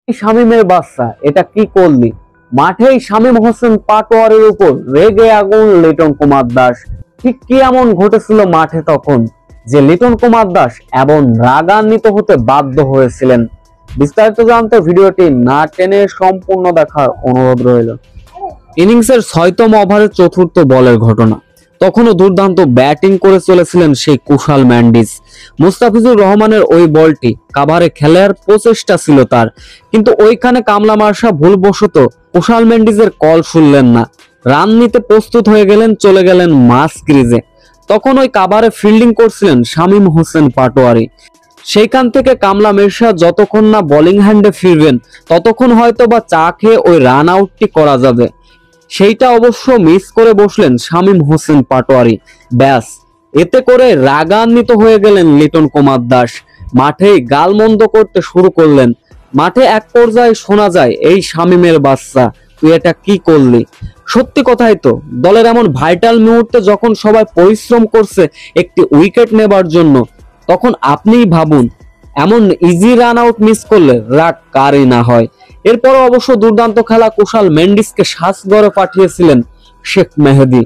শামীমের বাচ্চা, এটা কি করলি? মাঠেই শামীম হোসেন পাটোয়ারির উপর রেগে আগুন লিটন কুমার দাস। ঠিক কি এমন ঘটেছিল মাঠে তখন যে লিটন কুমার দাস এমন রাগান্বিত হতে বাধ্য হয়েছিলেন? বিস্তারিত জানতে ভিডিওটি না টেনে সম্পূর্ণ দেখার অনুরোধ রইল। ইনিংসের ৬তম ওভারের চতুর্থ বলের ঘটনা। তখনও দুর্দান্ত ব্যাটিং করে চলেছিলেন সেই কুশাল ম্যান্ডিস। মুস্তাফিজুর রহমানের ওই বলটি কাভারে খেলার প্রচেষ্টা ছিল তার, কিন্তু ওইখানে কামলা মার্শা ভুলবশত কুশাল ম্যান্ডিসের কল শুনলেন না। রান নিতে প্রস্তুত হয়ে গেলেন, চলে গেলেন মাঝ ক্রিজে। তখন ওই কাভারে ফিল্ডিং করছিলেন শামীম হোসেন পাটোয়ারি। সেইখান থেকে কামলা মির্জা যতক্ষণ না বোলিং হ্যান্ডে ফিরবেন ততক্ষণ হয়তো বা চা খেয়ে ওই রান আউটটি করা যাবে। সেইটা অবশ্য মিস করে বসলেন শামীম হোসেন পাটোয়ারি। ব্যাস, এতে করে রাগান্বিত হয়ে গেলেন লিটন কুমার দাস। মাঠেই গালমন্দ করতে শুরু করলেন। মাঠে এক পর্যায়ে শোনা যায়, এই শামীমের বাচ্চা, তুই এটা কি করলি? সত্যি কথাই তো, দলের এমন ভাইটাল মুহূর্তে যখন সবাই পরিশ্রম করছে একটি উইকেট নেবার জন্য, তখন আপনিই ভাবুন, এমন ইজি রান আউট মিস করলে রাগ কারই না হয়। এরপরও অবশ্য দুর্দান্ত খেলা কুশাল মেন্ডিসকে সাজঘরে পাঠিয়েছিলেন শেখ মেহেদী।